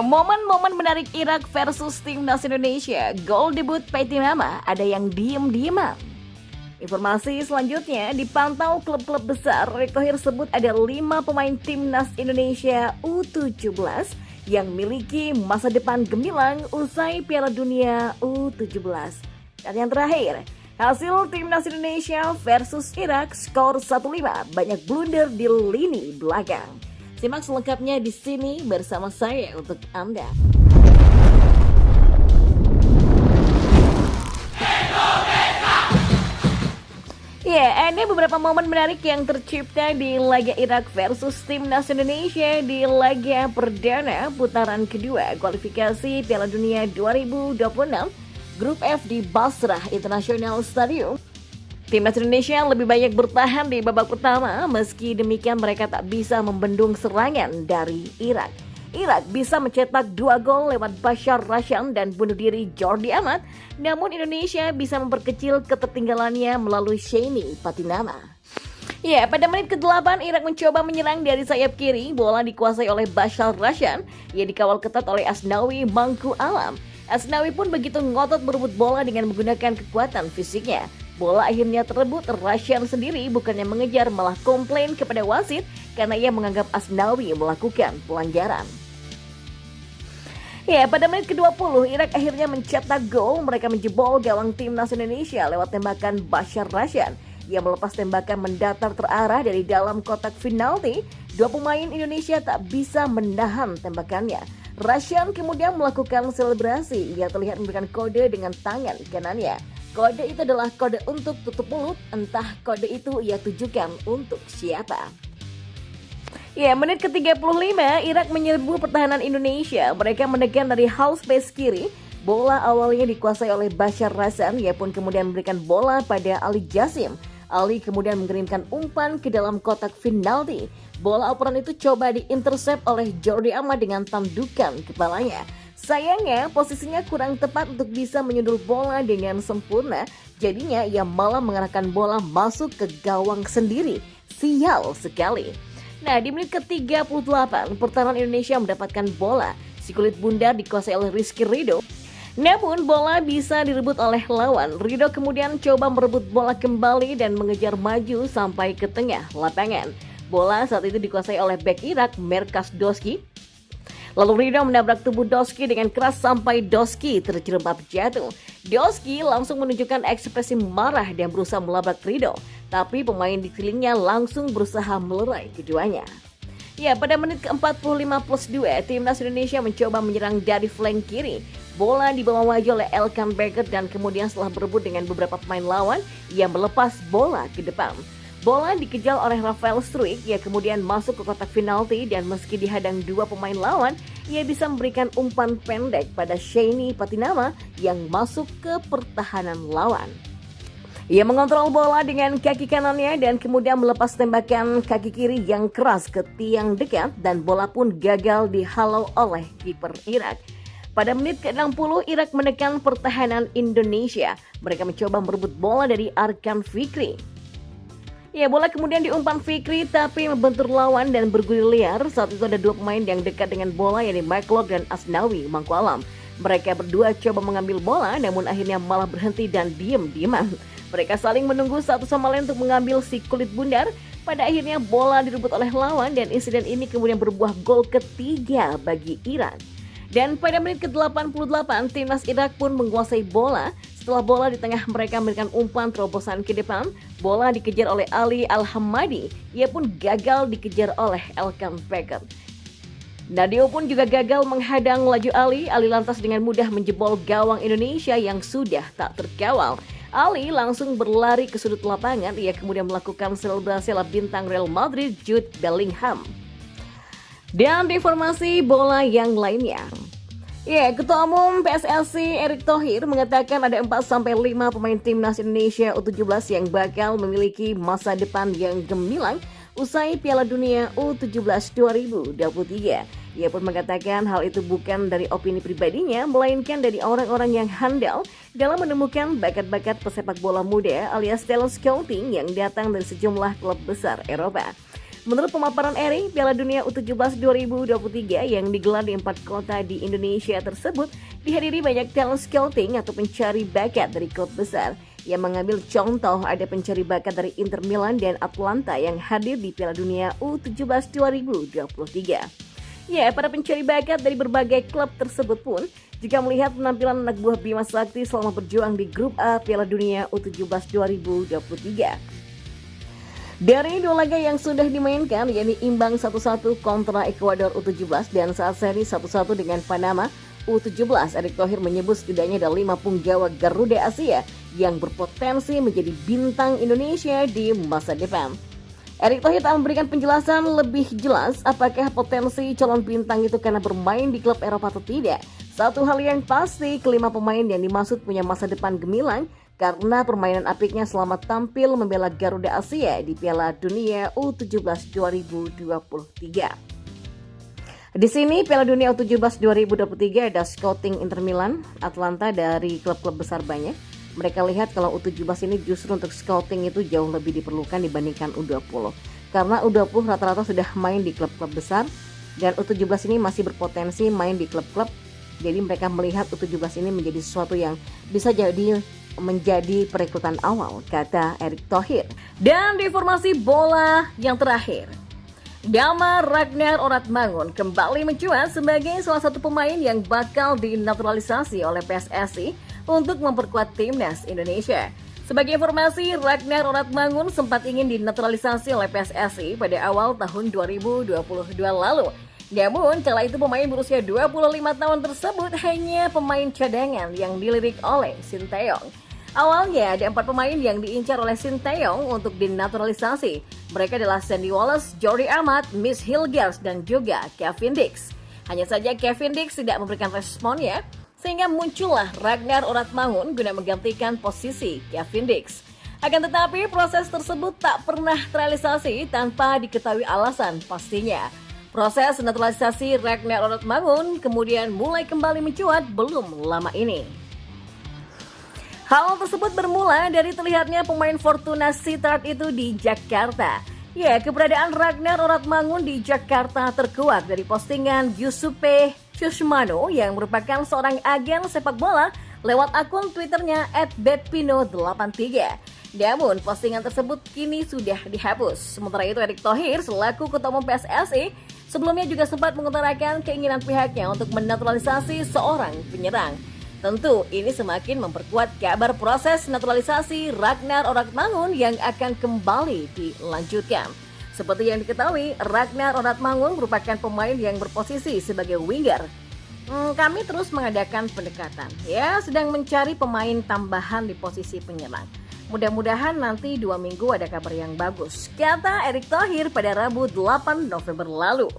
Ya, momen-momen menarik Irak versus Timnas Indonesia. Gol debut Paitimama, ada yang diem-dieman. Informasi selanjutnya, dipantau klub-klub besar, Erick Thohir sebut ada 5 pemain Timnas Indonesia U17 yang miliki masa depan gemilang usai Piala Dunia U17. Dan yang terakhir, hasil Timnas Indonesia versus Irak skor 1-5, banyak blunder di lini belakang. Simak selengkapnya di sini bersama saya untuk Anda. Ya, ada beberapa momen menarik yang tercipta di laga Irak versus Timnas Indonesia di laga perdana putaran kedua kualifikasi Piala Dunia 2026 Grup F di Basrah International Stadium. Timnas Indonesia lebih banyak bertahan di babak pertama, meski demikian mereka tak bisa membendung serangan dari Irak. Irak bisa mencetak 2 gol lewat Bashar Rashan dan bunuh diri Jordi Amat, namun Indonesia bisa memperkecil ketertinggalannya melalui Sheini Patinama. Ya, pada menit ke-8 Irak mencoba menyerang dari sayap kiri, bola dikuasai oleh Bashar Rashan, ia dikawal ketat oleh Asnawi Mangku Alam. Asnawi pun begitu ngotot berebut bola dengan menggunakan kekuatan fisiknya. Bola akhirnya terebut, Rashan sendiri bukannya mengejar malah komplain kepada wasit karena ia menganggap Asnawi melakukan pelanggaran. Ya, pada menit ke-20 Irak akhirnya mencetak gol. Mereka menjebol gawang Timnas Indonesia lewat tembakan Bashar Rashan. Ia melepas tembakan mendatar terarah dari dalam kotak penalti. 2 pemain Indonesia tak bisa menahan tembakannya. Rashan kemudian melakukan selebrasi. Ia terlihat memberikan kode dengan tangan kanannya. Kode itu adalah kode untuk tutup mulut, entah kode itu ia tujukan untuk siapa. Ya, menit ke-35 Irak menyerbu pertahanan Indonesia. Mereka menekan dari half space kiri. Bola awalnya dikuasai oleh Bashar Rashan, ia pun kemudian memberikan bola pada Ali Jasim. Ali kemudian mengirimkan umpan ke dalam kotak penalti. Bola operan itu coba diintercept oleh Jordi Amat dengan tandukan kepalanya. Sayangnya posisinya kurang tepat untuk bisa menyundul bola dengan sempurna. Jadinya ia malah mengarahkan bola masuk ke gawang sendiri. Sial sekali. Nah, di menit ke-38 pertahanan Indonesia mendapatkan bola. Si kulit bundar dikuasai oleh Rizky Ridho. Namun bola bisa direbut oleh lawan. Ridho kemudian coba merebut bola kembali dan mengejar maju sampai ke tengah lapangan. Bola saat itu dikuasai oleh bek Irak, Merkas Doski. Lalu Ridho menabrak tubuh Doski dengan keras sampai Doski terjerembab jatuh. Doski langsung menunjukkan ekspresi marah dan berusaha melabrak Ridho. Tapi pemain di sekelilingnya langsung berusaha melerai keduanya. Ya, pada menit ke-45+2, Timnas Indonesia mencoba menyerang dari flank kiri. Bola dibawa maju oleh Elkan Baggett dan kemudian setelah berebut dengan beberapa pemain lawan, ia melepas bola ke depan. Bola dikejar oleh Rafael Struijk, ia kemudian masuk ke kotak penalti dan meski dihadang 2 pemain lawan, ia bisa memberikan umpan pendek pada Sheini Patinama yang masuk ke pertahanan lawan. Ia mengontrol bola dengan kaki kanannya dan kemudian melepas tembakan kaki kiri yang keras ke tiang dekat dan bola pun gagal dihalau oleh kiper Irak. Pada menit ke-60 Irak menekan pertahanan Indonesia. Mereka mencoba merebut bola dari Arkan Fikri. Ya, bola kemudian diumpan Fikri tapi membentur lawan dan bergulir liar. Saat itu ada 2 pemain yang dekat dengan bola, yaitu Maklok dan Asnawi Mangku Alam. Mereka berdua coba mengambil bola namun akhirnya malah berhenti dan diem-dieman. Mereka saling menunggu satu sama lain untuk mengambil si kulit bundar. Pada akhirnya bola direbut oleh lawan dan insiden ini kemudian berbuah gol ketiga bagi Irak. Dan pada menit ke-88 Timnas Irak pun menguasai bola. Setelah bola di tengah mereka memberikan umpan terobosan ke depan, bola dikejar oleh Ali Al-Hamadi. Ia pun gagal dikejar oleh Elkan Baggett. Nadio pun juga gagal menghadang laju Ali. Ali lantas dengan mudah menjebol gawang Indonesia yang sudah tak terkawal. Ali langsung berlari ke sudut lapangan. Ia kemudian melakukan selebrasi ala bintang Real Madrid Jude Bellingham. Dan di informasi bola yang lainnya. Ya, Ketua Umum PSSI Erick Thohir mengatakan ada 4-5 pemain Timnas Indonesia U17 yang bakal memiliki masa depan yang gemilang usai Piala Dunia U17 2023. Ia pun mengatakan hal itu bukan dari opini pribadinya, melainkan dari orang-orang yang handal dalam menemukan bakat-bakat pesepak bola muda alias talent scouting yang datang dari sejumlah klub besar Eropa. Menurut pemaparan Eri, Piala Dunia U17 2023 yang digelar di 4 kota di Indonesia tersebut dihadiri banyak talent scouting atau pencari bakat dari klub besar. Yang mengambil contoh ada pencari bakat dari Inter Milan dan Atlanta yang hadir di Piala Dunia U17 2023. Ya, para pencari bakat dari berbagai klub tersebut pun juga melihat penampilan anak buah Bima Sakti selama berjuang di grup A Piala Dunia U17 2023. Dari dua laga yang sudah dimainkan, yakni imbang 1-1 kontra Ekuador U17 dan saat seri 1-1 dengan Panama U17, Erick Thohir menyebut setidaknya ada 5 punggawa Garuda Asia yang berpotensi menjadi bintang Indonesia di masa depan. Erick Thohir tak memberikan penjelasan lebih jelas apakah potensi calon bintang itu karena bermain di klub Eropa atau tidak. Satu hal yang pasti, kelima pemain yang dimaksud punya masa depan gemilang karena permainan apiknya selama tampil membela Garuda Asia di Piala Dunia U17 2023. Di sini Piala Dunia U17 2023 ada scouting Inter Milan, Atlanta dari klub-klub besar banyak. Mereka lihat kalau U17 ini justru untuk scouting itu jauh lebih diperlukan dibandingkan U20. Karena U20 rata-rata sudah main di klub-klub besar dan U17 ini masih berpotensi main di klub-klub. Jadi mereka melihat U17 ini menjadi sesuatu yang bisa jadi menjadi perekrutan awal, kata Erick Thohir. Dan di informasi bola yang terakhir, nama Ragnar Oratmangun kembali mencuat sebagai salah satu pemain yang bakal dinaturalisasi oleh PSSI untuk memperkuat timnas Indonesia. Sebagai informasi, Ragnar Oratmangun sempat ingin dinaturalisasi oleh PSSI pada awal tahun 2022 lalu. Namun, kala itu pemain berusia 25 tahun tersebut hanya pemain cadangan yang dilirik oleh Sinteyong. Awalnya ada 4 pemain yang diincar oleh Sinteyong untuk dinaturalisasi. Mereka adalah Sandy Wallace, Jordi Amat, Miss Hilgers, dan juga Kevin Dix. Hanya saja Kevin Dix tidak memberikan responnya, sehingga muncullah Ragnar Oratmangun guna menggantikan posisi Kevin Dix. Akan tetapi proses tersebut tak pernah terrealisasi tanpa diketahui alasan pastinya. Proses naturalisasi Ragnar Oratmangun kemudian mulai kembali mencuat belum lama ini. Hal tersebut bermula dari terlihatnya pemain Fortuna Sittard itu di Jakarta. Ya, keberadaan Ragnar Oratmangun di Jakarta terkuak dari postingan Giuseppe Cusmano yang merupakan seorang agen sepak bola lewat akun Twitternya @betpino83. Namun, postingan tersebut kini sudah dihapus. Sementara itu, Erick Thohir selaku Ketua Umum PSSI sebelumnya juga sempat mengutarakan keinginan pihaknya untuk menaturalisasi seorang penyerang. Tentu, ini semakin memperkuat kabar proses naturalisasi Ragnar Oratmangun yang akan kembali dilanjutkan. Seperti yang diketahui, Ragnar Oratmangun merupakan pemain yang berposisi sebagai winger. Kami terus mengadakan pendekatan, sedang mencari pemain tambahan di posisi penyerang. Mudah-mudahan nanti 2 minggu ada kabar yang bagus, kata Erick Thohir pada Rabu 8 November lalu.